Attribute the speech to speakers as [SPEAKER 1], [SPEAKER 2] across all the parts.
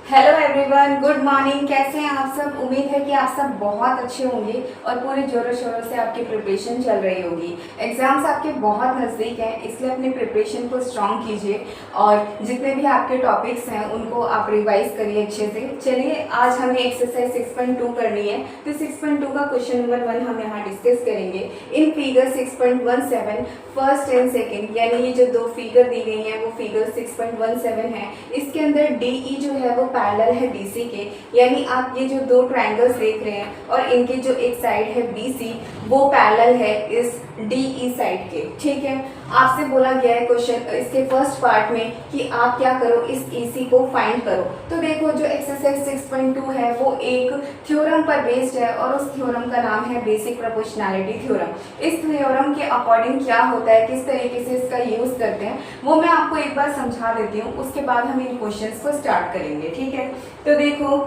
[SPEAKER 1] Hello everyone, good morning. कैसे हैं आप सब? उम्मीद है कि आप सब बहुत अच्छे होंगे और पूरे जोरों शोरों से आपकी प्रिपरेशन चल रही होगी। एग्जाम्स आपके बहुत नज़दीक हैं, इसलिए अपनी प्रिपरेशन को स्ट्रॉन्ग कीजिए और जितने भी आपके टॉपिक्स हैं उनको आप रिवाइज करिए अच्छे से। चलिए, आज हमें एक्सरसाइज 6.2 करनी है, तो 6.2 का क्वेश्चन नंबर 1 हम यहाँ डिस्कस करेंगे। In figure 6.17 first and second, यानी ये जो दो फिगर दी गई हैं वो फिगर 6.17 है। इसके अंदर DE जो है वो पैरेलल है BC के, यानी आप ये जो दो ट्रायंगल्स देख रहे हैं और इनके जो एक साइड है BC वो पैरेलल है इस DE साइड के। ठीक है, आपसे बोला गया है क्वेश्चन इसके फर्स्ट पार्ट में कि आप क्या करो, इस EC को फाइंड करो। तो देखो, जो एक्सरसाइज 6.2 है वो एक थ्योरम पर बेस्ड है और उस थ्योरम का नाम है बेसिक प्रोपोर्शनैलिटी थ्योरम। इस थ्योरम के अकॉर्डिंग क्या होता है, किस तरीके से इसका यूज करते हैं, वो मैं आपको एक बार समझा देती हूँ, उसके बाद हम इन क्वेश्चंस को स्टार्ट करेंगे। ठीक है, तो देखो,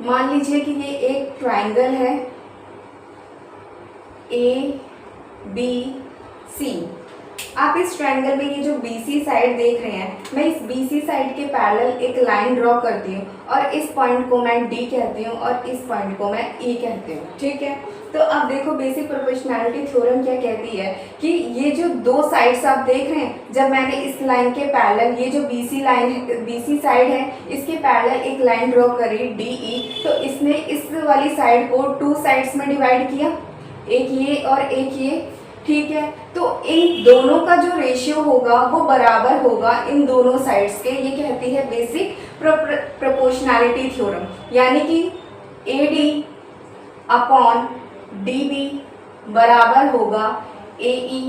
[SPEAKER 1] मान लीजिए कि ये एक ट्रायंगल है ABC। आप इस ट्रायंगल में ये जो BC साइड देख रहे हैं, मैं इस BC साइड के पैरेलल एक लाइन ड्रॉ करती हूँ और इस पॉइंट को मैं D कहती हूँ और इस पॉइंट को मैं E कहती हूँ। ठीक है, तो अब देखो, बेसिक प्रोपोर्शनैलिटी थ्योरम क्या कहती है कि ये जो दो साइड्स आप देख रहे हैं, जब मैंने इस लाइन के पैरेलल ये जो BC लाइन है, BC साइड है, इसके पैरेलल एक लाइन ड्रॉ करी DE, तो इसने इस वाली साइड को टू साइड्स में डिवाइड किया, एक ये और एक ये। ठीक है, तो इन दोनों का जो रेशियो होगा वो बराबर होगा इन दोनों साइड्स के। ये कहती है बेसिक प्रोपोर्शनैलिटी थ्योरम, यानी कि AD अपॉन DB बराबर होगा AE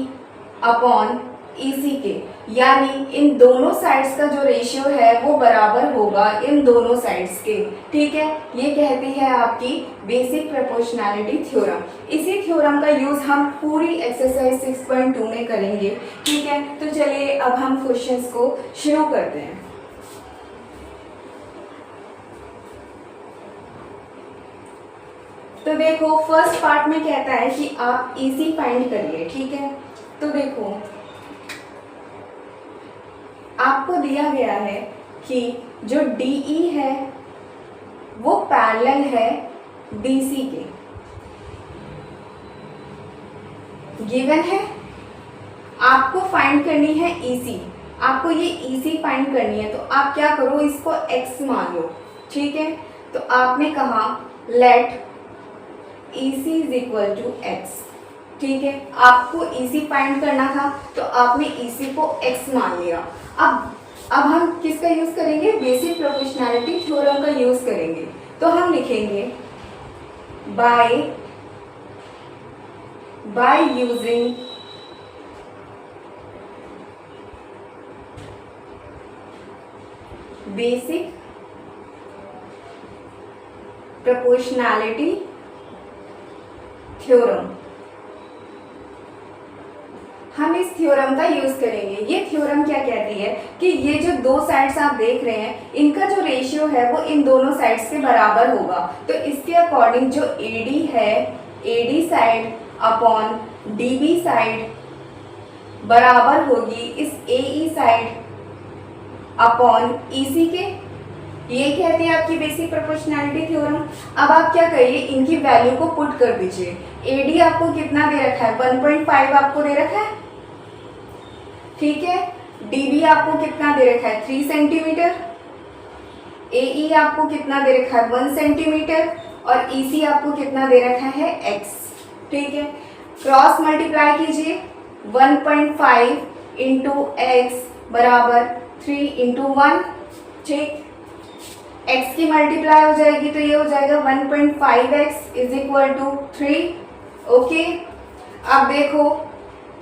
[SPEAKER 1] अपॉन EC के, यानी इन दोनों साइड्स का जो रेशियो है वो बराबर होगा इन दोनों साइड्स के। ठीक है, ये कहती है आपकी बेसिक प्रोपोर्शनैलिटी थ्योरम। इसी थ्योरम का यूज हम पूरी एक्सरसाइज 6.2 में करेंगे। ठीक है, तो चलिए अब हम क्वेश्चंस को शुरू करते हैं। तो देखो, फर्स्ट पार्ट में कहता है कि आप EC फाइंड करिए। ठीक है, तो देखो, आपको दिया गया है कि जो DE है वो पैरेलल है BC के, गिवन है। आपको फाइंड करनी है EC, आपको ये EC फाइंड करनी है, तो आप क्या करो, इसको X मान लो। ठीक है, तो आपने कहा let EC is equal to X। ठीक है, आपको EC फाइंड करना था तो आपने EC को X मान लिया। अब हम किसका यूज करेंगे, बेसिक प्रोपोर्शनैलिटी थ्योरम का यूज करेंगे। तो हम लिखेंगे by using basic proportionality theorem, हम इस थ्योरम का यूज करेंगे। ये थ्योरम क्या कहती है कि ये जो दो साइड्स आप देख रहे हैं, इनका जो रेशियो है वो इन दोनों साइड्स के बराबर होगा। तो इसके अकॉर्डिंग जो AD है, AD side upon DB side बराबर होगी इस AE साइड अपॉन EC के। ये कहती है आपकी बेसिक प्रोपोर्शनैलिटी थ्योरम। अब आप क्या करिए, इनकी वैल्यू को पुट कर दीजिए। AD आपको कितना दे रखा है, 1.5 आपको दे रखा है। ठीक है, DB आपको कितना दे रखा है, 3 सेंटीमीटर। AE आपको कितना दे रखा है, 1 सेंटीमीटर। और EC आपको कितना दे रखा है, X। ठीक है, क्रॉस मल्टीप्लाई कीजिए, 1.5 इंटू X बराबर 3 इंटू 1। ठीक, X की मल्टीप्लाई हो जाएगी तो ये हो जाएगा 1.5x is equal to 3। Okay, अब देखो,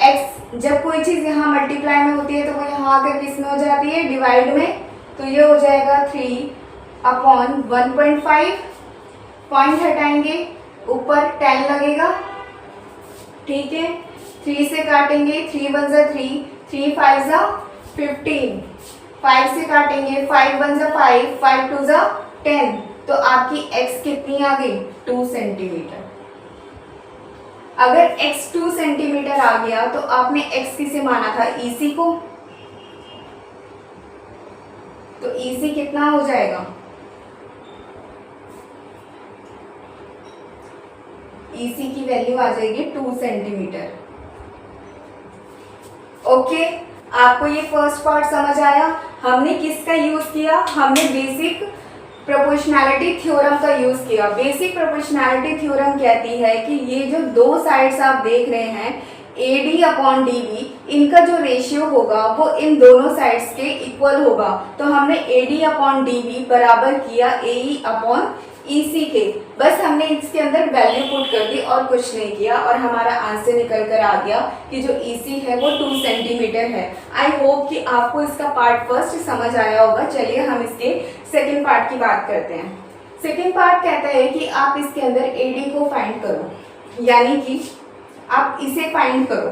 [SPEAKER 1] X जब कोई चीज यहाँ मल्टीप्लाई में होती है तो वो यहाँ आकर किस में हो जाती है, डिवाइड में। तो ये हो जाएगा 3 अपॉन 1.5, पॉइंट हटाएंगे, ऊपर 10 लगेगा। ठीक है, 3 से काटेंगे, 3 1 जा 3, 3 5 जा 15, 5 से काटेंगे, 5 1 जा 5, 5 2 जा 10। तो आपकी X कितनी आ गई, 2 सेंटीमीटर। अगर X 2 सेंटीमीटर आ गया तो आपने X किसे माना था, EC को। तो EC कितना हो जाएगा? EC की वैल्यू आ जाएगी 2 सेंटीमीटर। ओके, आपको ये फर्स्ट पार्ट समझ आया? हमने किसका यूज किया? हमने बेसिक प्रोपोर्शनैलिटी थ्योरम का यूज किया। बेसिक प्रोपोर्शनैलिटी थ्योरम कहती है कि ये जो दो साइड्स आप देख रहे हैं AD अपॉन DB, इनका जो रेशियो होगा वो इन दोनों साइड्स के इक्वल होगा। तो हमने AD अपॉन DB बराबर किया AE अपॉन EC के। बस हमने इसके अंदर वैल्यू पुट कर दी और कुछ नहीं किया, और हमारा आंसर निकल कर आ गया कि जो EC है वो 2 सेंटीमीटर है। आई होप कि आपको इसका पार्ट फर्स्ट समझ आया होगा। चलिए हम इसके सेकेंड पार्ट की बात करते हैं। सेकेंड पार्ट कहता है कि आप इसके अंदर AD को फाइंड करो, यानी कि आप इसे फाइंड करो।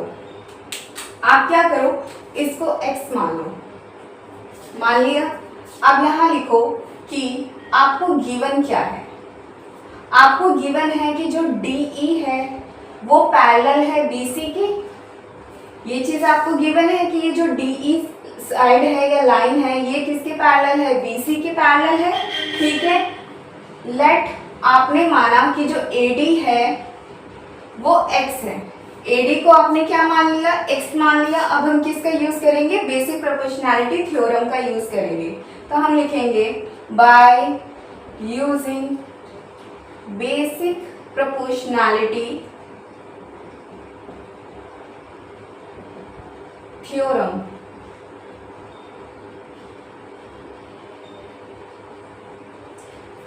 [SPEAKER 1] आप क्या करो, इसको x मान लो, मान लिया। अब यहाँ लिखो कि आपको गिवन क्या है। आपको गिवन है कि जो DE है वो पैरेलल है BC के। ये चीज आपको गिवन है कि ये जो DE साइड है या लाइन है ये किसके पैरेलल है? BC के पैरेलल है। ठीक है, लेट आपने माना कि जो AD है वो x है। AD को आपने क्या मान लिया? x मान लिया। अब हम किसका यूज करेंगे? बेसिक प्रोपोर्शनैलिटी थ्योरम का यूज करेंगे। तो हम लिखेंगे by using basic proportionality theorem,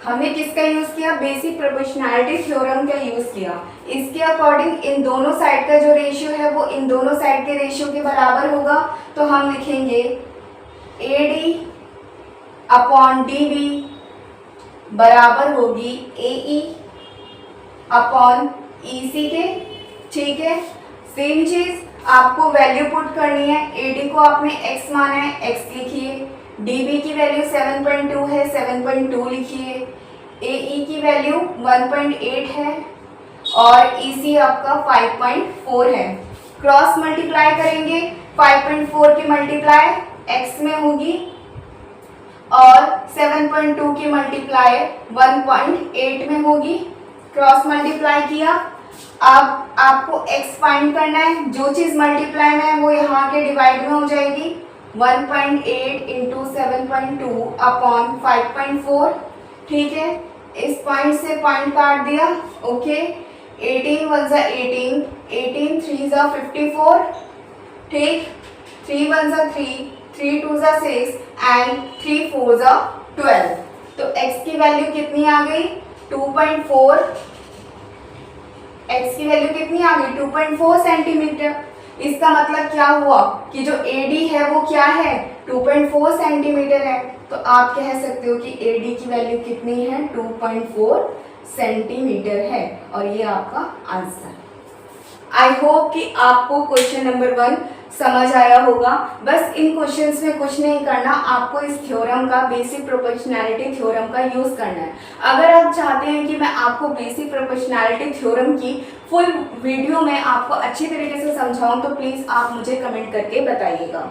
[SPEAKER 1] हमने किसका यूज किया? बेसिक प्रोपोर्शनैलिटी थ्योरम का यूज किया। इसके अकॉर्डिंग इन दोनों साइड का जो रेशियो है वो इन दोनों साइड के रेशियो के बराबर होगा। तो हम लिखेंगे AD अपॉन DB बराबर होगी AE अपॉन EC के। ठीक है, सेम चीज आपको वैल्यू पुट करनी है। AD को आपने x माना है, x लिखिए। DB की वैल्यू 7.2 है, 7.2 लिखिए। AE की वैल्यू 1.8 है और EC आपका 5.4 है। क्रॉस मल्टीप्लाई करेंगे, 5.4 की मल्टीप्लाई x में होगी और 7.2 की मल्टीप्लाई 1.8 में होगी। क्रॉस मल्टीप्लाई किया। अब आपको x फाइंड करना है। जो चीज मल्टीप्लाई में है वो यहाँ के डिवाइड में हो जाएगी। 1.8 इंटू 7.2 अपॉन 5.4। ठीक है, इस पॉइंट से पॉइंट काट दिया। ओके, 18 1 जा 18, 18 3 जा 54। ठीक, 3 1 जा 3, 3 2 जा 6 एंड 3 4 जा 12। तो x की वैल्यू कितनी आ गई? 2.4। x की वैल्यू कितनी आ गई? 2.4 सेंटीमीटर। इसका मतलब क्या हुआ कि जो AD है वो क्या है? 2.4 सेंटीमीटर है। तो आप कह सकते हो कि AD की वैल्यू कितनी है? 2.4 सेंटीमीटर है। और ये आपका आंसर। आई होप कि आपको क्वेश्चन नंबर 1 समझ आया होगा। बस इन क्वेश्चंस में कुछ नहीं करना, आपको इस थ्योरम का, बेसिक प्रोपोर्शनैलिटी थ्योरम का यूज करना है। अगर आप चाहते हैं कि मैं आपको बेसिक प्रोपोर्शनैलिटी थ्योरम की फुल वीडियो में आपको अच्छी तरीके से समझाऊं तो प्लीज आप मुझे कमेंट करके बताइएगा।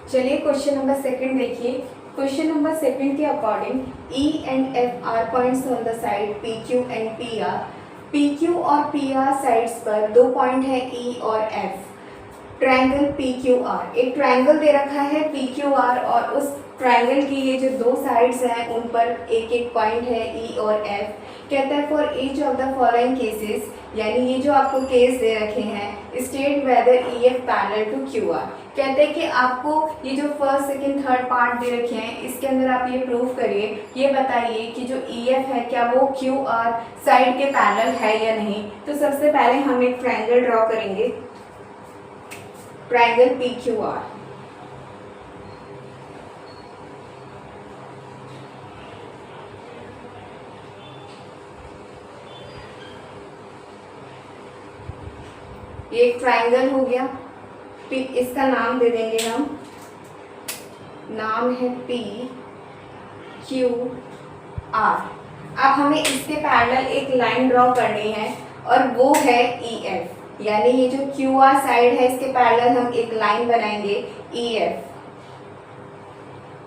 [SPEAKER 1] चलिए क्वेश्चन नंबर 2 देखिए। क्वेश्चन नंबर 2 के according E and F are points on the side PQ and PR। PQ और PR साइड्स पर दो पॉइंट है E और F। ट्रायंगल PQR, एक ट्रायंगल दे रखा है PQR और उस ट्रायंगल की ये जो दो साइड्स हैं उन पर एक एक पॉइंट है E और F। कहता है for each of the following cases, यानी ये जो आपको केस दे रखे हैं, state whether EF parallel to QR। कहते हैं कि आपको ये जो फर्स्ट सेकंड थर्ड पार्ट दे रखे हैं इसके अंदर आप ये प्रूव करिए, ये बताइए कि जो EF है क्या वो QR साइड के पैरेलल है या नहीं। तो सबसे पहले हम एक ट्रायंगल ड्रॉ करेंगे, ट्रायंगल PQR। ये एक ट्रायंगल हो गया। इसका नाम दे देंगे हम, नाम है PQR। अब हमें इसके पैरेलल एक लाइन ड्रॉ करनी है और वो है ई एफ, यानी ये जो क्यू आर साइड है इसके पैरेलल हम एक लाइन बनाएंगे ई एफ,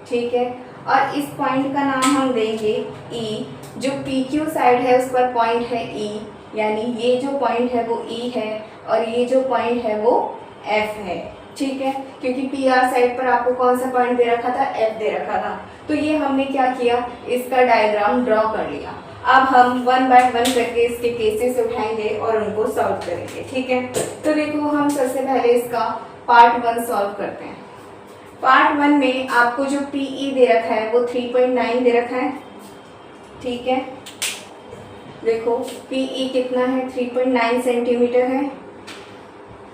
[SPEAKER 1] ठीक है। और इस पॉइंट का नाम हम देंगे ई। जो पी क्यू साइड है उस पर पॉइंट है ई, यानी ये जो पॉइंट है वो ई है और ये जो पॉइंट है वो एफ है, ठीक है। क्योंकि पी आर साइड पर आपको कौन सा पॉइंट दे रखा था, एफ दे रखा था। तो ये हमने क्या किया, इसका डायग्राम ड्रॉ कर लिया। अब हम वन बाय वन करके इसके केसेस उठाएंगे और उनको सॉल्व करेंगे, ठीक है। तो देखो हम सबसे पहले इसका पार्ट 1 सॉल्व करते हैं। पार्ट 1 में आपको जो पीई दे रखा है वो 3.9 दे रखा है, ठीक है। देखो पीई कितना है, 3.9 सेंटीमीटर है,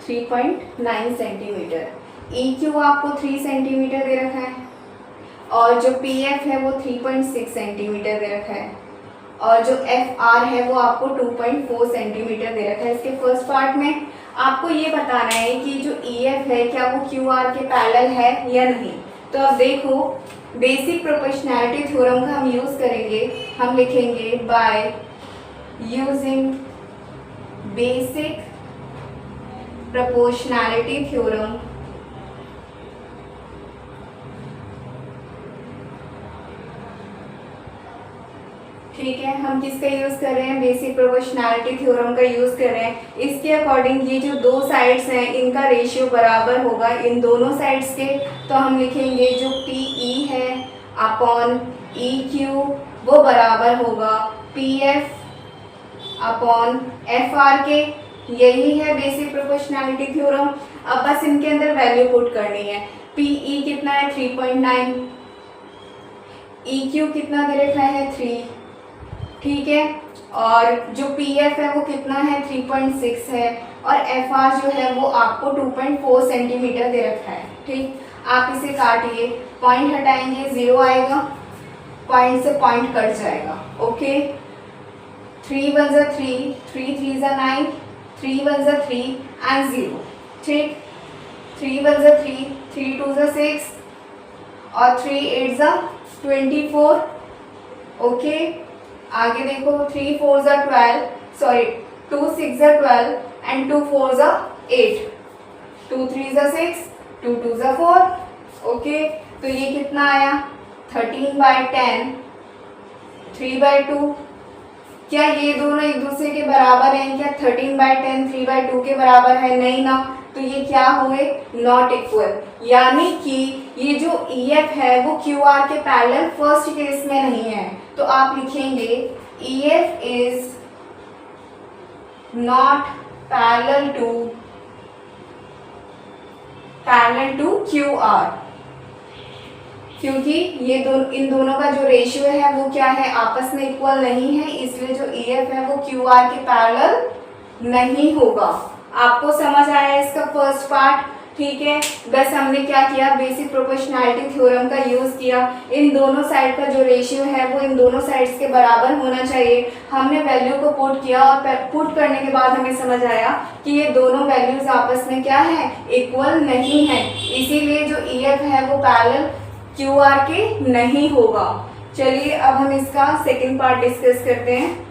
[SPEAKER 1] 3.9 सेंटीमीटर। ई क्यू आपको 3 सेंटीमीटर दे रखा है और जो पी एफ है वो 3.6 सेंटीमीटर दे रखा है और जो एफ आर है वो आपको 2.4 सेंटीमीटर दे रखा है। इसके फर्स्ट पार्ट में आपको ये बताना है कि जो ई एफ है क्या वो क्यू आर के पैरेलल है या नहीं। तो अब देखो बेसिक प्रोपोर्शनैलिटी थ्योरम का हम यूज़ करेंगे। हम लिखेंगे by using basic proportionality theorem ठीक है। हम किसका यूज़ कर रहे हैं, बेसिक प्रोपोर्शनैलिटी थ्योरम का यूज़ कर रहे हैं। इसके अकॉर्डिंग ये जो दो साइड्स हैं इनका रेशियो बराबर होगा इन दोनों साइड्स के। तो हम लिखेंगे जो पी ई है अपॉन ई क्यू वो बराबर होगा P F upon F R के। यही है बेसिक प्रोपोर्शनैलिटी थ्योरम। अब बस इनके अंदर वैल्यू पुट करनी है। पी ई कितना है 3.9, ई क्यू कितना दे रखा है 3, ठीक है। और जो पी एफ है वो कितना है 3.6 है और एफ आर जो है वो आपको 2.4 सेंटीमीटर दे रखा है, ठीक। आप इसे काटिए, पॉइंट हटाएंगे 0 आएगा, पॉइंट से पॉइंट कट जाएगा, ओके। 3 1 जा 3, 3 3 जा 9, 3 1 जा 3 एंड 0, ठीक। 3 1 जा 3, 3 2 जा 6 और 3 8 जा 24, ओके। आगे देखो 3 4 जा 12, सॉरी 2 6 जा 12 एंड 2 4 जा 8, 2 3 जा 6, 2 2 जा 4, ओके। तो ये कितना आया 13/10, 3/2। क्या ये दोनों एक दूसरे के बराबर हैं, क्या 13/10 3/2 के बराबर है, नहीं ना। तो ये क्या हुए, नॉट इक्वल, यानी कि ये जो ई एफ है वो क्यू आर के पैरेलल फर्स्ट केस में नहीं है। तो आप लिखेंगे E F is not parallel to Q R, क्योंकि ये इन दोनों का जो रेशियो है वो क्या है, आपस में इक्वल नहीं है, इसलिए जो ई एफ है वो क्यू आर के पैरेलल नहीं होगा। आपको समझ आया इसका फर्स्ट पार्ट, ठीक है। बस हमने क्या किया, बेसिक प्रोपोर्शनैलिटी थ्योरम का यूज़ किया। इन दोनों साइड का जो रेशियो है वो इन दोनों साइड्स के बराबर होना चाहिए। हमने वैल्यू को पुट किया और पुट करने के बाद हमें समझ आया कि ये दोनों वैल्यूज आपस में क्या है, इक्वल नहीं है, इसीलिए जो ई एफ है वो पैरेलल क्यू आर के नहीं होगा। चलिए अब हम इसका सेकेंड पार्ट डिस्कस करते हैं।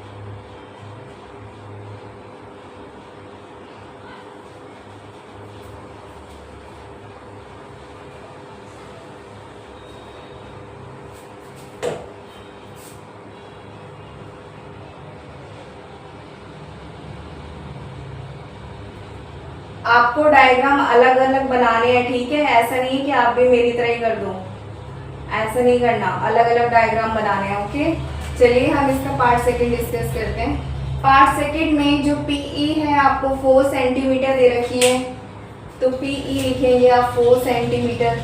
[SPEAKER 1] आपको डायग्राम अलग अलग बनाने हैं, ठीक है। ऐसा नहीं है कि आप भी मेरी तरह ही कर दो, ऐसा नहीं करना, अलग अलग डायग्राम बनाने हैं, ओके। चलिए हम इसका पार्ट सेकंड डिस्कस करते हैं। पार्ट सेकंड में जो पीई है आपको 4 सेंटीमीटर दे रखी है, तो पीई लिखेंगे आप 4 सेंटीमीटर,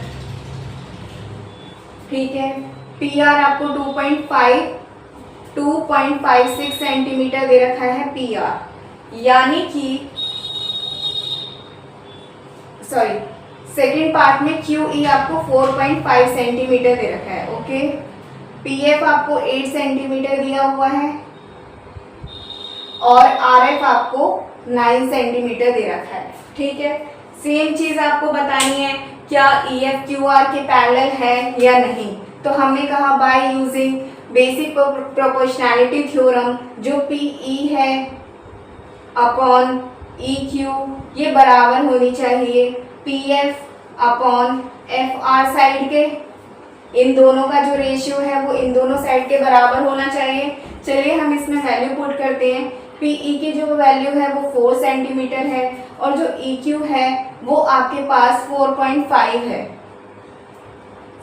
[SPEAKER 1] ठीक है। पी आर आपको 2.56 सेंटीमीटर दे रखा है पी आर, यानी कि सॉरी सेकेंड पार्ट में क्यू ई आपको 4.5 सेंटीमीटर दे रखा है, ओके। पी एफ आपको 8 सेंटीमीटर दिया हुआ है और आर एफ आपको 9 सेंटीमीटर दे रखा है, ठीक है। सेम चीज आपको बतानी है, क्या ई एफ क्यू आर के पैरेलल है या नहीं। तो हमने कहा by using basic proportionality theorem, जो पी ई है अपॉन ई क्यू ये बराबर होनी चाहिए P F upon F R side के। इन दोनों का जो रेशियो है वो इन दोनों साइड के बराबर होना चाहिए। चलिए हम इसमें वैल्यू पुट करते हैं। पीई की जो वैल्यू है वो 4 सेंटीमीटर है और जो EQ है वो आपके पास 4.5 है।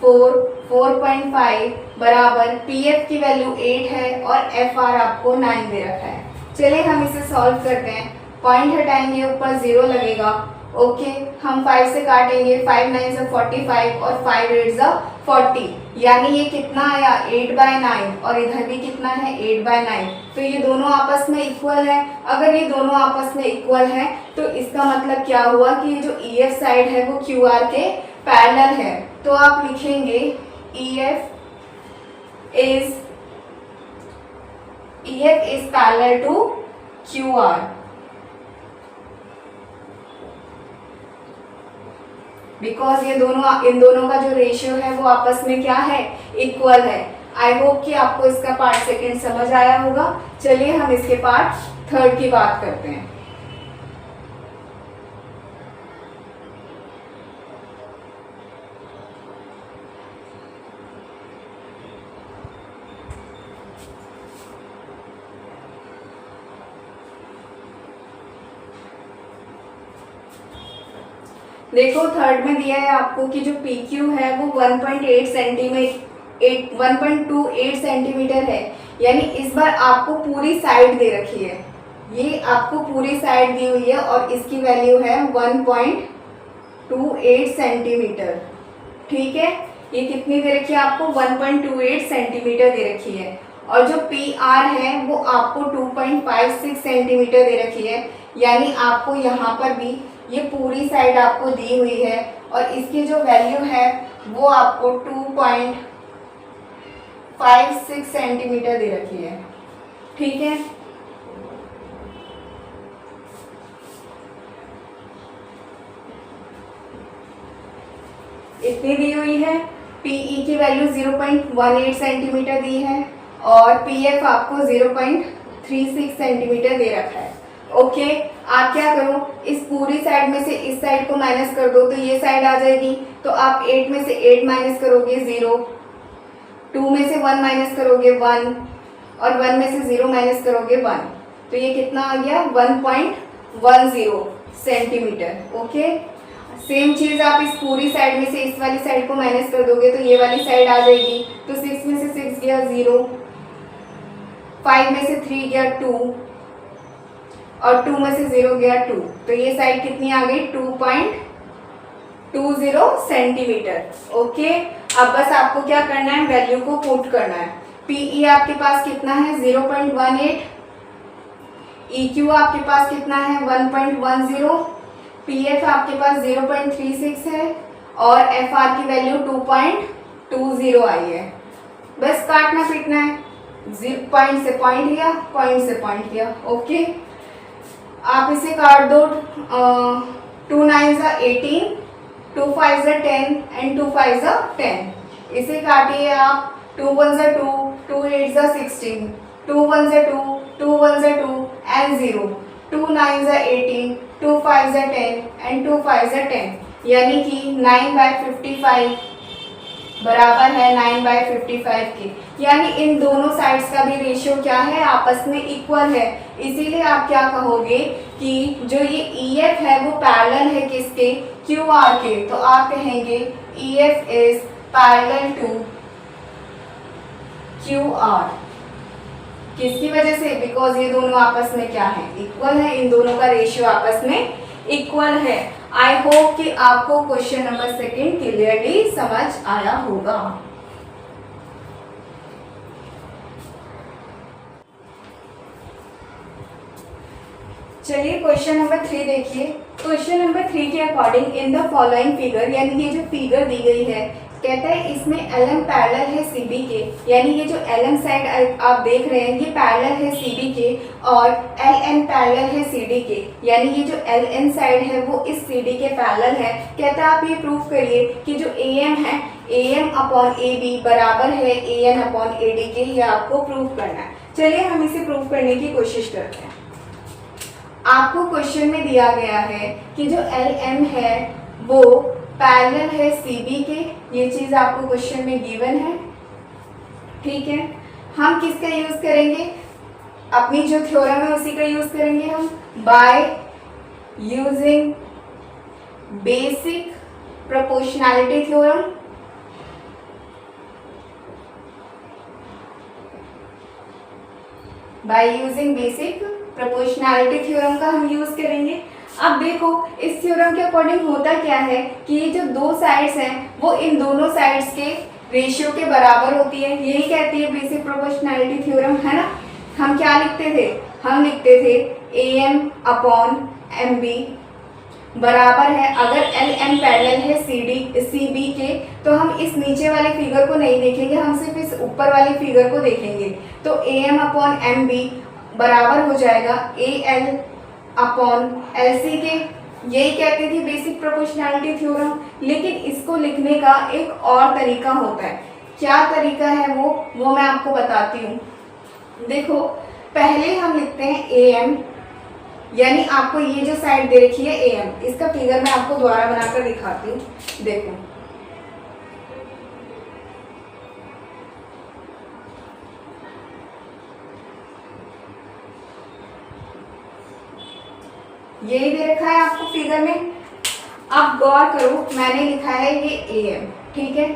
[SPEAKER 1] 4.5 बराबर PF की वैल्यू 8 है और FR आपको 9 दे रखा है। चलिए हम इसे सॉल्व करते हैं। पॉइंट हटाएंगे, ऊपर 0 लगेगा। ओके, हम 5 से काटेंगे, 5 9 से 45 और 5 8 से 40, यानी ये कितना आया 8/9 और इधर भी कितना है 8/9। तो ये दोनों आपस में इक्वल है। अगर ये दोनों आपस में इक्वल है तो इसका मतलब क्या हुआ कि ये जो EF साइड है वो QR के पैरेलल है। तो आप लिखेंगे EF is parallel to QR because ये दोनों इन दोनों का जो रेशियो है वो आपस में क्या है इक्वल है। आई होप कि आपको इसका पार्ट सेकंड समझ आया होगा। चलिए हम इसके पार्ट थर्ड की बात करते हैं। देखो थर्ड में दिया है आपको कि जो PQ है वो 1.28 सेंटीमीटर है, यानी इस बार आपको पूरी साइड दे रखी है। ये आपको पूरी साइड दी हुई है और इसकी वैल्यू है 1.28 सेंटीमीटर। ठीक है, ये कितनी दे रखी है आपको 1.28 सेंटीमीटर दे रखी है। और जो PR है वो आपको 2.56 सेंटीमीटर दे रखी है, यानी आपको यहाँ पर भी ये पूरी साइड आपको दी हुई है और इसकी जो वैल्यू है वो आपको 2.56 सेंटीमीटर दे रखी है। ठीक है, इतनी दी हुई है। PE की वैल्यू 0.18 सेंटीमीटर दी है और PF आपको 0.36 सेंटीमीटर दे रखा है। ओके, आप क्या करो, इस पूरी साइड में से इस साइड को माइनस कर दो तो ये साइड आ जाएगी। तो आप 8 में से 8 माइनस करोगे 0, 2 में से 1 माइनस करोगे 1 और 1 में से 0 माइनस करोगे 1। तो ये कितना आ गया 1.10 सेंटीमीटर। ओके, सेम चीज आप इस पूरी साइड में से इस वाली साइड को माइनस कर दोगे तो ये वाली साइड आ जाएगी। तो 6 में से 6 गया 0, 5 में से 3 गया 2 और 2 में से 0 गया 2। तो ये साइड कितनी आ गई 2.20 सेंटीमीटर। ओके, अब बस आपको क्या करना है, वैल्यू को पुट करना है। PE आपके पास कितना है 0.18, EQ आपके पास कितना है 1.10, PF आपके पास 0.36 है और FR की वैल्यू 2.20 आई है। बस काटना पीटना है, पॉइंट से पॉइंट लिया, पॉइंट से पॉइंट लिया। ओके, आप इसे काट दो। 2 9 ज़ा 18, 2 5 ज़ा 10 एंड 2 5 ज़ा 10। इसे काटिए आप, 2 1 ज़ा 2, 2 8 ज़ा 16, 2 1 ज़ा 2, 2 1 ज़ा 2 एंड 0, 2 9 ज़ा 18, 2 5 ज़ा 10 एंड 2 5 ज़ा 10, यानी कि 9/55 बराबर है 9/55 के। यानी इन दोनों साइड्स का भी रेशियो क्या है आपस में इक्वल है। इसीलिए आप क्या कहोगे कि जो ये EF है वो पैरेलल है किसके QR के। तो आप कहेंगे EF is parallel to QR। किसकी वजह से, बिकॉज ये दोनों आपस में क्या है इक्वल है, इन दोनों का रेशियो आपस में इक्वल है। आई होप कि आपको क्वेश्चन नंबर सेकंड क्लियरली समझ आया होगा। चलिए क्वेश्चन नंबर 3 देखिए। क्वेश्चन नंबर 3 के according in the following figure, यानी ये जो फिगर दी गई है कहता है इसमें LM पैरेलल है CB के, यानी ये जो LM साइड आप देख रहे हैं ये पैरेलल है CB के और LN पैरेलल है CD के, यानी ये जो LN साइड है वो इस CD के पैरेलल है। कहता है आप ये प्रूफ करिए कि जो AM है AM अपॉन AB बराबर है AN अपॉन AD के। ये आपको प्रूफ करना है। चलिए हम इसे प्रूफ करने की कोशिश करते हैं। आपको क्वेश्चन में दिया गया है कि जो एल एम है वो पैरेलल है सी बी के, ये चीज आपको क्वेश्चन में गिवन है। ठीक है, हम किसका यूज करेंगे, अपनी जो थ्योरम है उसी का यूज करेंगे हम, by using basic proportionality theorem. By using basic proportionality theorem का हम यूज करेंगे। अब देखो इस थ्योरम के अकॉर्डिंग होता क्या है कि ये जो दो साइड्स हैं वो इन दोनों साइड्स के रेशियो के बराबर होती है, यही कहती है बेसिक प्रोपोर्शनैलिटी थ्योरम, है ना। हम क्या लिखते थे, हम लिखते थे AM अपॉन MB बराबर है, अगर LM पैरेलल है CB के तो हम इस नीचे वाले फिगर को नहीं देखेंगे, हम सिर्फ इस ऊपर वाले फिगर को देखेंगे। तो AM अपॉन MB बराबर हो जाएगा AL अपॉन LC के, यही कहती थी बेसिक प्रोपोर्शनैलिटी थ्योरम। लेकिन इसको लिखने का एक और तरीका होता है, क्या तरीका है वो मैं आपको बताती हूँ। देखो पहले हम लिखते हैं AM, यानी आपको ये जो साइड दे रखी है AM, इसका फिगर मैं आपको दोबारा बनाकर दिखाती हूँ। देखो यही दे रखा है आपको फिगर में। अब गौर करो, मैंने लिखा है ये AM, ठीक है।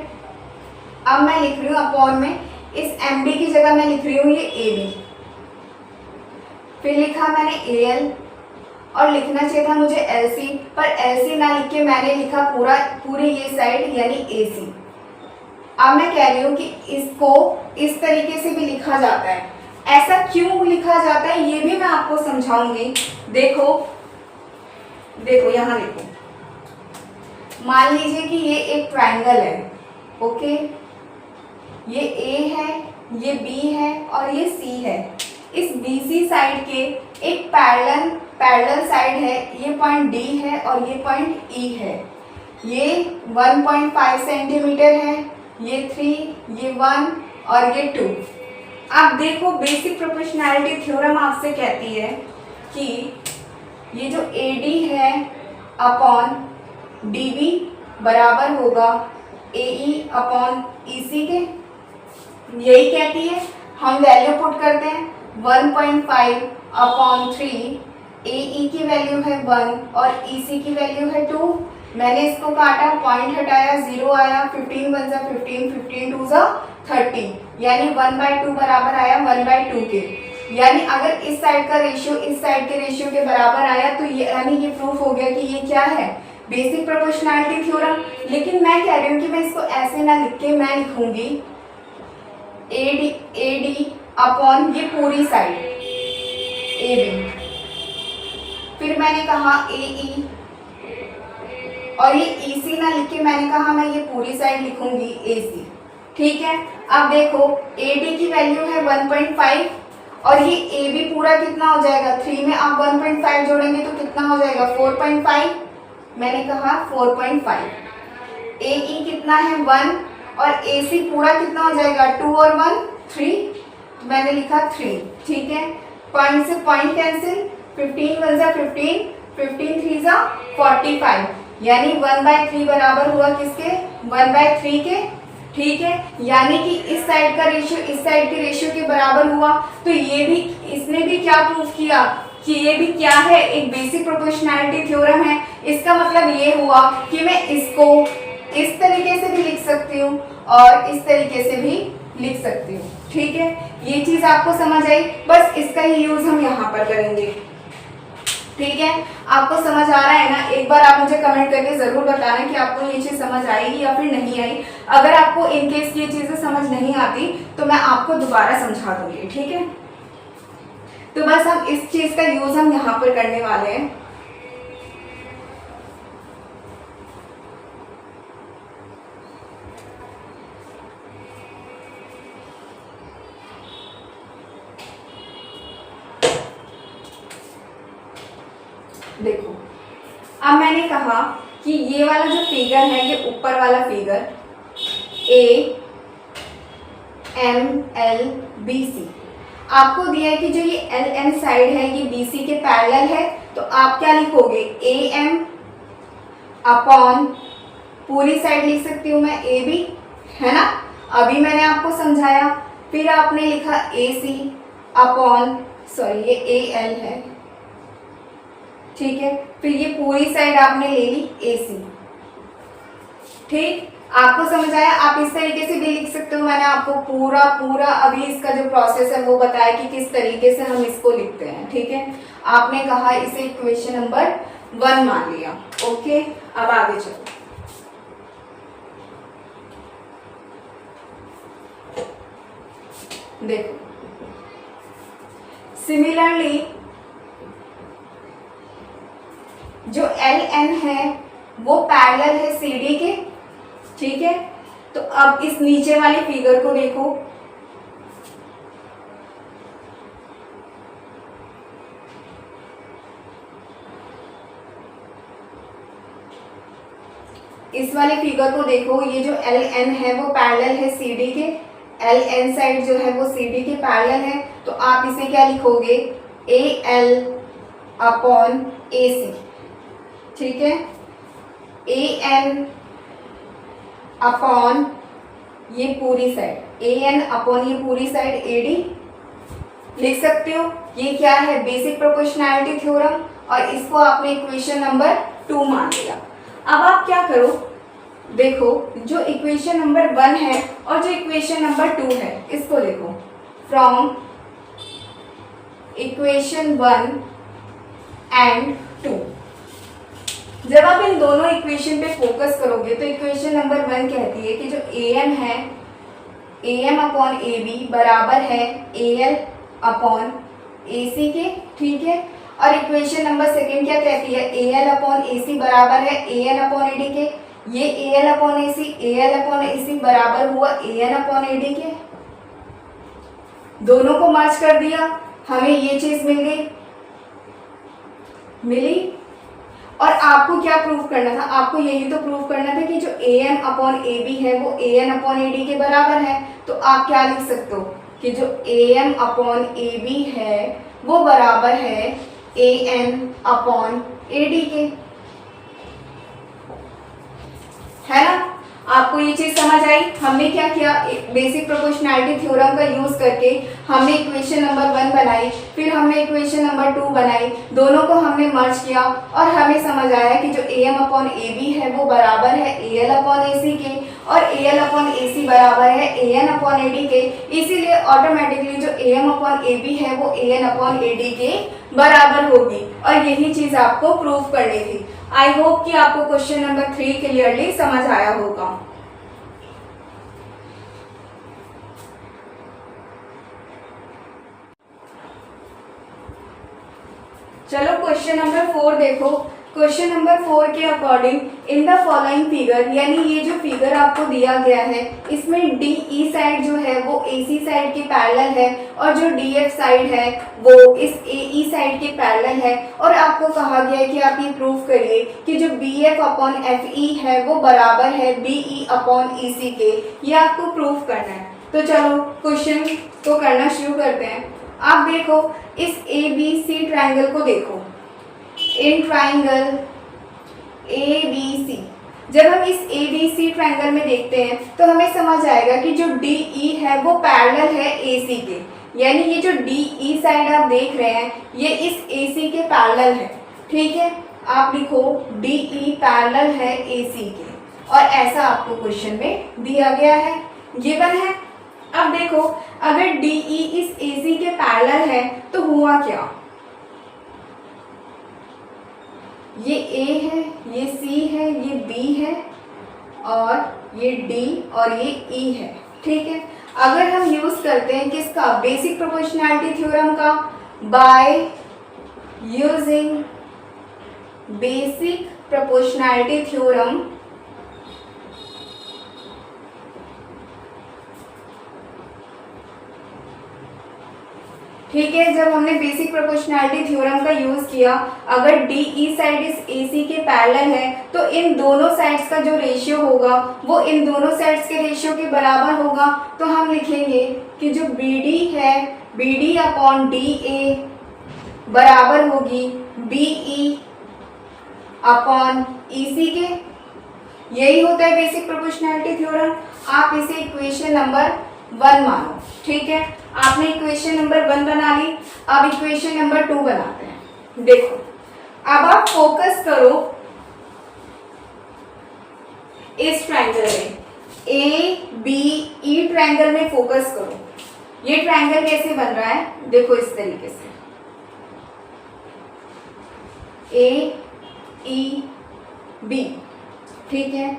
[SPEAKER 1] अब मैं लिख रही हूँ अपॉन में, इस MB की जगह मैं लिख रही हूँ ये AB, फिर लिखा मैंने AL और लिखना चाहिए था मुझे LC, पर LC ना लिख के मैंने लिखा पूरी ये साइड यानी AC। अब मैं कह रही हूँ कि इसको इस तरीके से भी लिखा जाता है, ऐसा क्यों लिखा जाता है ये भी मैं आपको समझाऊंगी। देखो यहाँ देखो, मान लीजिए कि ये एक ट्राइंगल है, ओके, ये A है, ये B है और ये C है। इस BC साइड के एक पैरेलल साइड है, ये पॉइंट D है और ये पॉइंट E है। ये 1.5 सेंटीमीटर है, ये 3, ये 1 और ये 2। अब देखो बेसिक प्रोपोर्शनैलिटी थ्योरम आपसे कहती है कि ये जो AD है अपॉन DB बराबर होगा AE अपॉन EC के, यही कहती है। हम वैल्यू पुट करते हैं 1.5 अपॉन 3, AE की वैल्यू है 1 और EC की वैल्यू है 2। मैंने इसको काटा, पॉइंट हटाया, 0 आया, 15 1 जा 15, 15 2 जा 30, यानी 1/2 बराबर आया 1/2 के। यानी अगर इस साइड का रेशियो इस साइड के रेशियो के बराबर आया तो यानी ये प्रूफ हो गया कि ये क्या है, बेसिक प्रोपोर्शनैलिटी थ्योरम। लेकिन मैं कह रही हूँ कि मैं इसको ऐसे ना लिख के मैं लिखूंगी AD अपॉन ये पूरी साइड AB, फिर मैंने कहा AE और ये EC ना लिख के मैंने कहा मैं ये पूरी साइड लिखूंगी AC, ठीक है। अब देखो AD की वैल्यू है 1.5 और ये AB पूरा कितना हो जाएगा, 3 में आप 1.5 जोड़ेंगे तो कितना हो जाएगा 4.5, मैंने कहा 4.5। AE कितना है 1 और AC पूरा कितना हो जाएगा 2 और 1 3, मैंने लिखा 3, ठीक है। पॉइंट से पॉइंट कैंसिल, 15 1 जा 15, 15 3 जा 45, यानी 1/3 बराबर हुआ किसके, 1/3 के, ठीक है। यानी कि इस साइड का रेशियो इस साइड के रेशियो के बराबर हुआ। तो ये भी इसने भी क्या प्रूफ किया कि ये भी क्या है, एक बेसिक प्रोपोर्शनैलिटी थ्योरम है। इसका मतलब ये हुआ कि मैं इसको इस तरीके से भी लिख सकती हूँ और इस तरीके से भी लिख सकती हूँ, ठीक है। ये चीज आपको समझ आई, बस इसका ही यूज हम यहाँ पर करेंगे, ठीक है। आपको समझ आ रहा है ना, एक बार आप मुझे कमेंट करके जरूर बताना कि आपको ये चीज समझ आएगी या फिर नहीं आई। अगर आपको इनकेस ये चीजें समझ नहीं आती तो मैं आपको दोबारा समझा दूंगी, ठीक है। तो बस हम इस चीज का यूज हम यहाँ पर करने वाले हैं। देखो अब मैंने कहा कि ये वाला जो फिगर है, ये ऊपर वाला फिगर AMLBC आपको दिया है कि जो ये LN साइड है ये BC के पैरेलल है तो आप क्या लिखोगे, ए एम अपॉन, पूरी साइड लिख सकती हूँ मैं ए बी, है ना, अभी मैंने आपको समझाया। फिर आपने लिखा ए सी अपॉन, सॉरी ये ए एल है, ठीक है, फिर ये पूरी साइड आपने ले ली ए सी। ठीक, आपको समझ आया। आप इस तरीके से भी लिख सकते हो, मैंने आपको पूरा पूरा अभी इसका जो प्रोसेस है वो बताया कि किस तरीके से हम इसको लिखते हैं। ठीक है, आपने कहा इसे इक्वेशन नंबर 1 मान लिया। ओके, अब आगे चलो। देखो, सिमिलरली जो एल एन है वो पैरेलल है सी डी के। ठीक है, तो अब इस नीचे वाली फिगर को देखो, इस वाले फिगर को देखो, ये जो एल एन है वो पैरेलल है सी डी के, एल एन साइड जो है वो सी डी के पैरेलल है। तो आप इसे क्या लिखोगे, ए एल अपॉन ए सी। ठीक है, ए एन अपॉन ये पूरी साइड, ए एन अपॉन ये पूरी साइड ए डी लिख सकते हो। ये क्या है, बेसिक प्रोपोर्शनैलिटी थ्योरम, और इसको आपने इक्वेशन नंबर 2 मान लिया। अब आप क्या करो, देखो जो इक्वेशन नंबर 1 है और जो इक्वेशन नंबर 2 है इसको देखो, फ्रॉम इक्वेशन 1 एंड 2। जब आप इन दोनों इक्वेशन पे फोकस करोगे तो इक्वेशन नंबर 1 कहती है कि जो ए एम है, A M upon A B बराबर है ए एल अपॉन ए सी के। ठीक है, और इक्वेशन नंबर 2 क्या कहती है, A L upon A C बराबर है A N upon A D के। ये A L upon A C बराबर हुआ ए एन अपॉन ए डी के। दोनों को मर्ज कर दिया, हमें ये चीज मिल गई, मिली। और आपको क्या प्रूव करना था, आपको यही तो प्रूव करना था कि जो A M upon A B है वो A N upon A D के बराबर है। तो आप क्या लिख सकते हो कि जो A M upon A B है वो बराबर है A N upon A D के, है ना। आपको ये चीज समझ आई। हमने क्या किया, बेसिक प्रोपोर्शनैलिटी थ्योरम का यूज करके हमने इक्वेशन नंबर 1 बनाई, फिर हमने इक्वेशन नंबर 2 बनाई, दोनों को हमने मर्ज किया और हमें समझ आया कि जो A M upon A B है वो बराबर है ए एल अपॉन ए सी के, और A L upon A C बराबर है A N upon A D के। इसीलिए ऑटोमेटिकली जो A M upon A B है वो A N upon A D के बराबर होगी, और यही चीज आपको प्रूव करनी थी। आई होप कि आपको क्वेश्चन नंबर 3 क्लियरली समझ आया होगा। चलो क्वेश्चन नंबर 4 देखो। क्वेश्चन नंबर 4 के according in the following figure, यानी ये जो फिगर आपको दिया गया है इसमें डी ई साइड जो है वो ए सी साइड के पैरेलल है, और जो डी एफ साइड है वो इस ए ई साइड के पैरेलल है। और आपको कहा गया है कि आप ये प्रूव करिए कि जो B F upon F E है वो बराबर है बी ई अपॉन ई सी के। ये आपको प्रूव करना है। तो चलो क्वेश्चन को करना शुरू करते हैं। आप देखो इस ए बी सी ट्राइंगल को देखो, in triangle A B C, जब हम इस ए बी सी ट्राइंगल में देखते हैं तो हमें समझ आएगा कि जो डी ई है वो पैरेलल है ए सी के, यानी ये जो डी ई साइड आप देख रहे हैं ये इस ए सी के पैरेलल है। ठीक है, आप लिखो डी ई पैरेलल है ए सी के, और ऐसा आपको क्वेश्चन में दिया गया है, गिवन है। अब देखो अगर डी ई इस ए सी के पैरेलल है तो हुआ क्या, ये ए है, ये सी है, ये बी है, और ये डी और ये ई है। ठीक है, अगर हम यूज करते हैं किसका, बेसिक प्रोपोर्शनैलिटी थ्योरम का, by using basic proportionality theorem, ठीक है, जब हमने बेसिक प्रोपोर्शनैलिटी थ्योरम का यूज किया, अगर डी ई साइड इस ए सी के पैरेलल है तो इन दोनों साइड्स का जो रेशियो होगा वो इन दोनों साइड्स के रेशियो के बराबर होगा। तो हम लिखेंगे कि जो बी डी है, B D upon D A बराबर होगी बी ई अपॉन ई सी के, यही होता है बेसिक प्रोपोर्शनैलिटी थ्योरम। आप इसे इक्वेशन नंबर 1 मानो, ठीक है। आपने इक्वेशन नंबर 1 बना ली, अब इक्वेशन नंबर 2 बनाते हैं। देखो अब आप फोकस करो इस ट्रायंगल में, ए बी ई ट्रायंगल में फोकस करो। ये ट्रायंगल कैसे बन रहा है, देखो इस तरीके से, ए ई बी, ठीक है,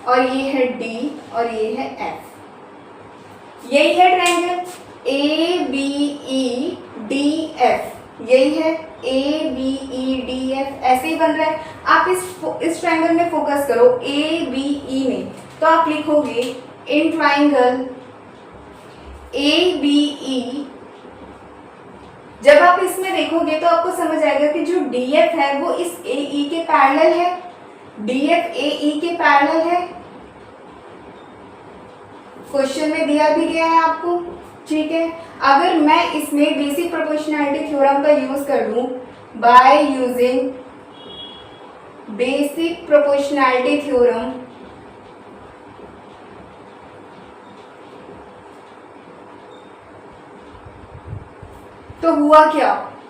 [SPEAKER 1] और ये है डी और ये है एफ। यही है triangle A B E D F, यही है A B E D F, ऐसे ही बन रहा है। आप इस ट्रायंगल में फोकस करो ए बी ई में, तो आप लिखोगे इन ट्रायंगल ए बी ई। जब आप इसमें देखोगे तो आपको समझ आएगा कि जो डी एफ है वो इस ए ई के पैरेलल है, डी एफ ए ई के पैरेलल है। क्वेश्चन में दिया भी गया है आपको, ठीक है। अगर मैं इसमें बेसिक प्रोपोर्शनैलिटी थ्योरम का यूज कर लूं, by using basic proportionality theorem, तो हुआ क्या,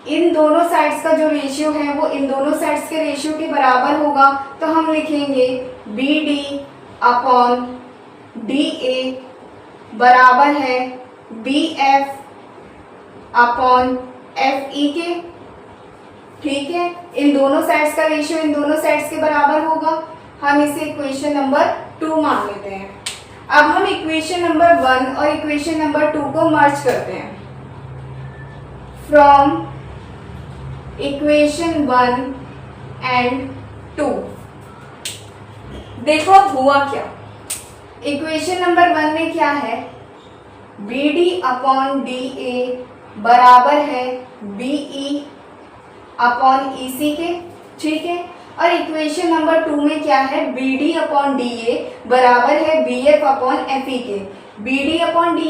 [SPEAKER 1] इन दोनों साइड्स का जो रेशियो है वो इन दोनों साइड्स के रेशियो के बराबर होगा। तो हम लिखेंगे B D upon D A बराबर है B F upon F E के, ठीक है। इन दोनों साइड्स का रेशियो इन दोनों साइड्स के बराबर होगा। हम इसे इक्वेशन नंबर 2 मान लेते हैं। अब हम इक्वेशन नंबर 1 और इक्वेशन नंबर 2 को मर्ज करते हैं। फ्रॉम इक्वेशन 1 एंड 2, देखो अब हुआ क्या। इक्वेशन नंबर 1 में क्या है, B D upon D A बराबर है बी ई अपॉन ई सी के, ठीक है। और इक्वेशन नंबर 2 में क्या है, B D upon D A बराबर है B F upon F E के, B D upon D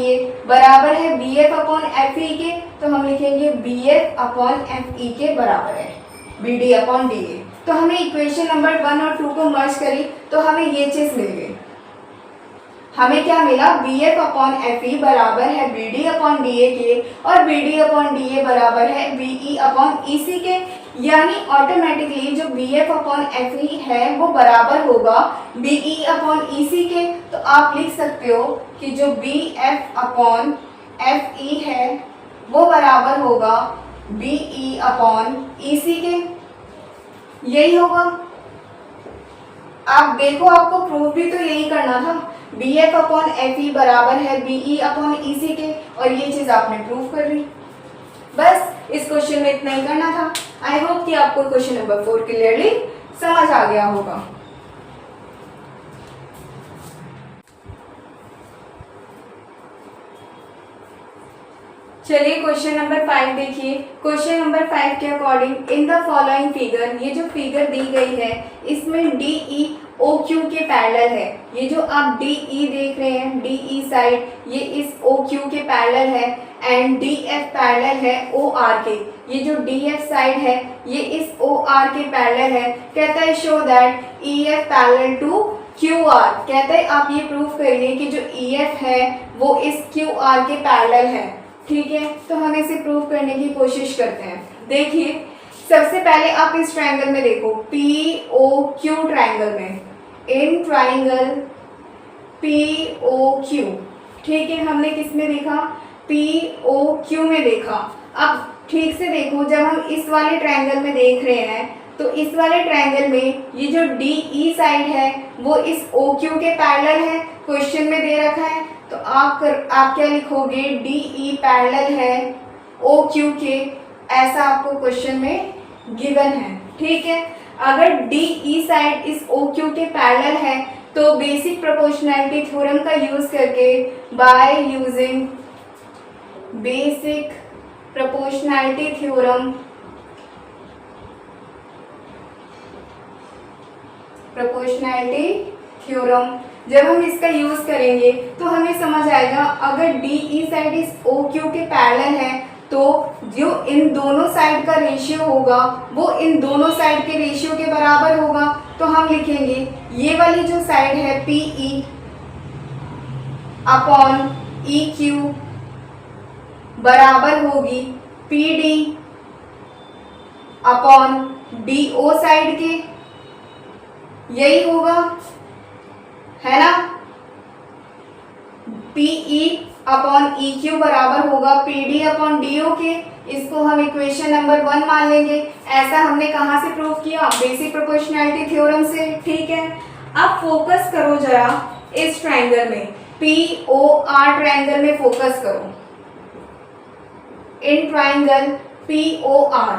[SPEAKER 1] A बराबर है B F upon F E के। तो हम लिखेंगे B F upon F E के बराबर है B D upon D A. तो हमें इक्वेशन नंबर 1 और 2 को मर्ज करी तो हमें ये चीज मिल गई। हमें क्या मिला, B F upon F E बराबर है B D upon D A के, और B D upon D A बराबर है बी ई अपॉन ई सी के। यानी ऑटोमेटिकली जो B F upon F E है वो बराबर होगा बी ई अपॉन ई सी के। तो आप लिख सकते हो कि जो B F upon F E है वो बराबर होगा बी ई अपॉन ई सी के, यही होगा। आप देखो आपको प्रूफ भी तो यही करना था, B F upon F E बराबर है बी ई अपॉन ई सी के, और ये चीज आपने प्रूफ कर ली। बस इस क्वेश्चन में इतना ही करना था। आई होप कि आपको क्वेश्चन नंबर 4 क्लियरली समझ आ गया होगा। चलिए क्वेश्चन नंबर 5 देखिए। क्वेश्चन नंबर 5 के according in the following figure, ये जो फिगर दी गई है इसमें डी ई ओ क्यू के पैरेलल है। ये जो आप डी ई देख रहे हैं, डी ई साइड, ये इस ओ क्यू के पैरेलल है, एंड डी एफ पैरेलल है ओ आर के। ये जो डी एफ साइड है ये इस ओ आर के पैरेलल है। कहता है show that E F parallel to Q R. कहता है आप ये प्रूफ करिए कि जो ई एफ है वो इस क्यू आर के पैरेलल है, ठीक है। तो हम इसे प्रूव करने की कोशिश करते हैं। देखिए सबसे पहले आप इस ट्रायंगल में देखो, पी ओ क्यू ट्रायंगल में, in triangle P O Q, ठीक है। हमने किस में देखा, पी ओ क्यू में देखा। अब ठीक से देखो, जब हम इस वाले ट्रायंगल में देख रहे हैं तो इस वाले ट्रायंगल में ये जो डी ई साइड है वो इस ओ क्यू के पैरेलल है, क्वेश्चन में दे रखा है। तो आप क्या लिखोगे, डी ई पैरेलल है ओ क्यू के, ऐसा आपको क्वेश्चन में गिवन है, ठीक है। अगर डी ई साइड इस ओ क्यू के पैरेलल है तो बेसिक प्रोपोर्शनैलिटी थ्योरम का यूज करके, by using basic proportionality theorem, जब हम इसका यूज करेंगे तो हमें समझ आएगा, अगर डी ई साइड इस ओ क्यू के पैरेलल है तो जो इन दोनों साइड का रेशियो होगा वो इन दोनों साइड के रेशियो के बराबर होगा। तो हम लिखेंगे ये वाली जो साइड है PE अपॉन EQ बराबर होगी PD अपॉन DO साइड के, यही होगा, है ना। PE अपॉन EQ बराबर होगा PD अपॉन DO के। इसको हम इक्वेशन नंबर 1 मान लेंगे। ऐसा हमने कहाँ से प्रूव किया? बेसिक प्रोपोर्शनैलिटी थ्योरम से, ठीक है। अब फोकस करो जरा इस ट्रायंगल में, POR ट्रायंगल में फोकस करो। इन ट्रायंगल POR,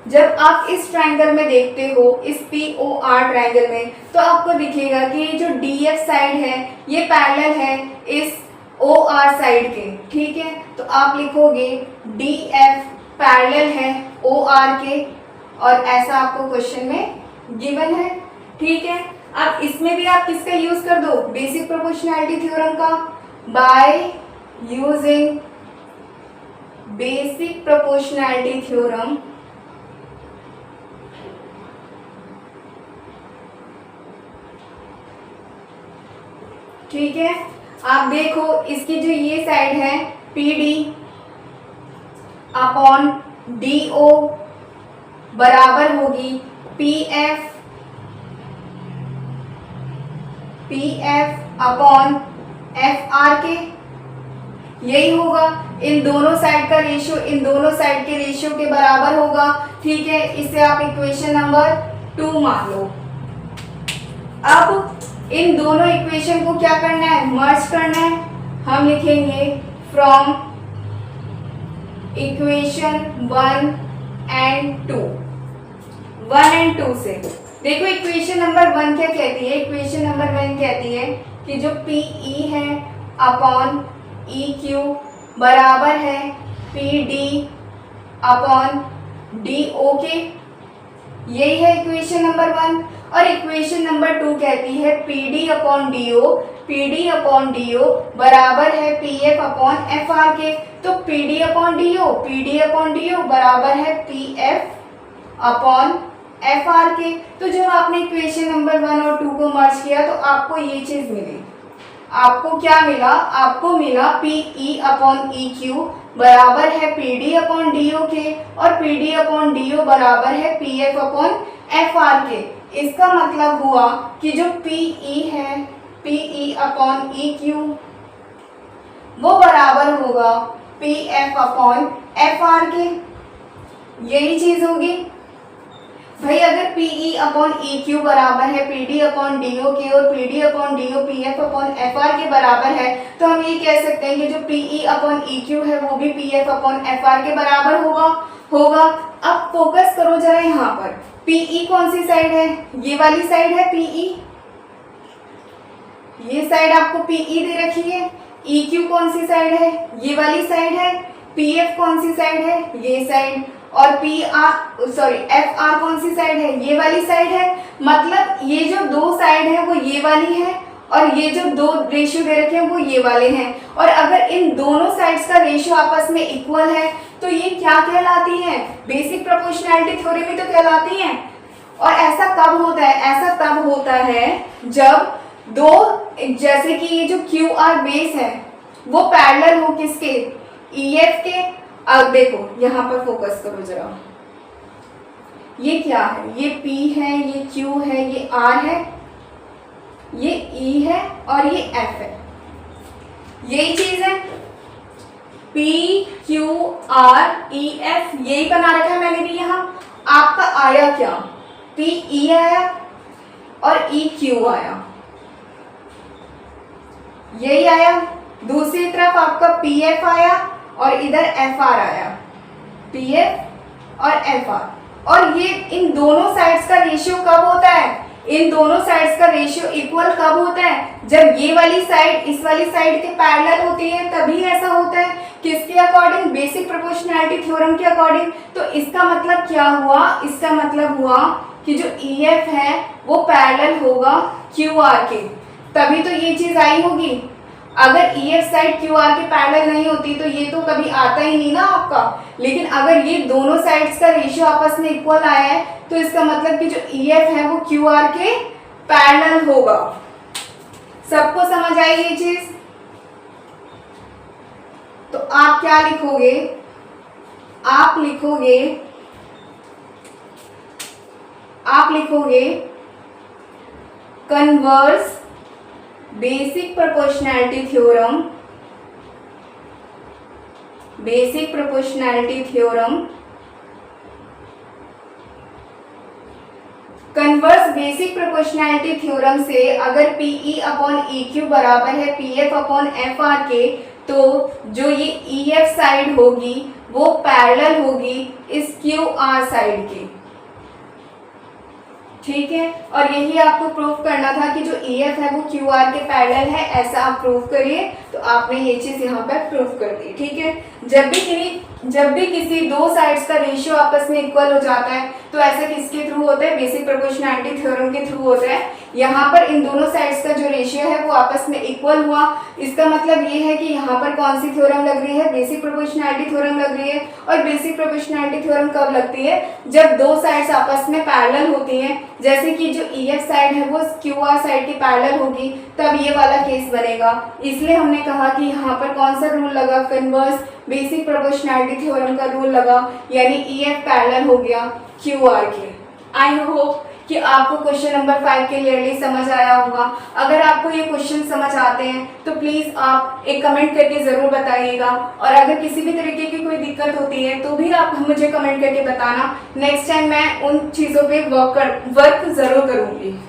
[SPEAKER 1] जब आप इस ट्रायंगल में देखते हो, इस POR ट्रायंगल में, तो आपको दिखेगा कि जो DF साइड है ये पैरेलल है इस OR साइड के, ठीक है। तो आप लिखोगे DF पैरेलल है OR के, और ऐसा आपको क्वेश्चन में गिवन है, ठीक है। अब इसमें भी आप किसका यूज कर दो? बेसिक प्रोपोर्शनैलिटी थ्योरम का। By using basic proportionality theorem ठीक है। आप देखो इसकी जो ये साइड है PD अपॉन DO बराबर होगी PF अपॉन FR के, यही होगा। इन दोनों साइड का रेशियो इन दोनों साइड के रेशियो के बराबर होगा, ठीक है। इसे आप इक्वेशन नंबर 2 मान लो। अब इन दोनों इक्वेशन को क्या करना है? मर्ज करना है। हम लिखेंगे फ्रॉम इक्वेशन 1 एंड 2, 1 एंड 2 से। देखो इक्वेशन नंबर 1 क्या कहती है? इक्वेशन नंबर 1 कहती है कि जो PE है अपॉन EQ बराबर है PD अपॉन DO के, यही है इक्वेशन नंबर 1। और इक्वेशन नंबर 2 कहती है PD अपॉन DO बराबर है PF अपॉन FR के। तो PD अपॉन DO बराबर है PF अपॉन FR के। तो जब आपने इक्वेशन नंबर 1 और 2 को मर्ज किया तो आपको ये चीज मिली। आपको क्या मिला? आपको मिला PE अपॉन EQ बराबर है PD अपॉन DO के, और PD अपॉन DO बराबर है PF अपॉन FR के। इसका मतलब हुआ कि जो PE है PE अपॉन EQ वो बराबर होगा PF अपॉन FR के, यही चीज होगी भाई। अगर PE अपॉन EQ बराबर है PD अपॉन DO के और PD upon DO PF upon FR के बराबर है, तो हम ये कह सकते हैं कि जो PE अपॉन EQ है वो भी PF अपॉन FR के बराबर होगा। अब फोकस करो जरा यहाँ पर, PE कौन सी साइड है? ये वाली साइड है PE, ये साइड आपको PE दे रखी है। EQ कौन सी साइड है? ये वाली साइड है। PF कौन सी साइड है? ये साइड। और FR कौन सी साइड है? ये वाली साइड है। मतलब ये जो दो साइड है वो ये वाली है, और ये जो दो रेशियो दे रखे हैं वो ये वाले हैं। और अगर इन दोनों साइड्स का रेशियो आपस में इक्वल है तो ये क्या कहलाती हैं? बेसिक प्रोपोर्शनैलिटी थ्योरम में तो कहलाती हैं। और ऐसा कब होता है? ऐसा तब होता है जब दो, जैसे कि ये जो QR बेस है वो पैरेलल हो किसके? EF के। अब देखो यहाँ पर फोकस करो जरा, ये क्या है? ये P है, ये Q है, ये R है, ये E है और ये F है, यही चीज है। P Q R E F यही बना रखा है मैंने भी। यहाँ आपका आया क्या? P E आया और E Q आया, यही आया। दूसरी तरफ आपका PF आया और इधर FR आया, PF और FR। और ये इन दोनों साइड्स का रेशियो कब होता है? इन दोनों साइड्स का रेशियो इक्वल कब होता है? जब ये वाली साइड इस वाली साइड के पैरेलल होती है, तभी ऐसा होता है। किसके अकॉर्डिंग? बेसिक प्रोपोर्शनैलिटी थ्योरम के अकॉर्डिंग। तो इसका मतलब क्या हुआ? इसका मतलब हुआ कि जो EF है वो पैरेलल होगा QR के, तभी तो ये चीज आई होगी। अगर EF साइड QR के पैरेलल नहीं होती तो ये तो कभी आता ही नहीं ना आपका। लेकिन अगर ये दोनों साइड्स का रेशियो आपस में इक्वल आया है तो इसका मतलब कि जो EF है वो QR के पैरेलल होगा। सबको समझ आई ये चीज? तो आप क्या लिखोगे? आप लिखोगे converse basic proportionality theorem, converse basic proportionality theorem से अगर PE अपॉन EQ बराबर है PF अपॉन FR के, तो जो ये EF साइड होगी वो पैरेलल होगी इस QR साइड के। ठीक है, और यही आपको प्रूफ करना था कि जो EF है वो QR के पैरेलल है, ऐसा आप प्रूफ करिए। तो आपने ये चीज यहाँ पर प्रूफ कर दी। ठीक है, जब भी किसी दो साइड्स का रेशियो आपस में इक्वल हो जाता है तो ऐसा किसके थ्रू होता है? बेसिक प्रोपोर्शनैलिटी थ्योरम के थ्रू होता है। यहाँ पर इन दोनों साइड्स का जो रेशियो है वो आपस में इक्वल हुआ, इसका मतलब ये है कि यहाँ पर कौन सी थ्योरम लग रही है? बेसिक प्रोपोर्शनैलिटी थ्योरम लग रही है। और बेसिक प्रोपोर्शनैलिटी थ्योरम कब लगती है? जब दो साइड्स आपस में पैरेलल होती हैं, जैसे कि जो EF साइड है वो QR साइड के पैरेलल होगी, तब ये वाला केस बनेगा। इसलिए हमने कहा कि यहाँ पर कौन सा रूल लगा? कन्वर्स बेसिक प्रोपोर्शनैलिटी थ्योरम का रूल लगा, यानी EF पैरेलल हो गया QR के। आई होप कि आपको क्वेश्चन नंबर 5 क्लियरली समझ आया होगा। अगर आपको ये क्वेश्चन समझ आते हैं तो प्लीज़ आप एक कमेंट करके ज़रूर बताइएगा, और अगर किसी भी तरीके की कोई दिक्कत होती है तो भी आप मुझे कमेंट करके बताना। नेक्स्ट टाइम मैं उन चीज़ों पे वर्क ज़रूर करूँगी।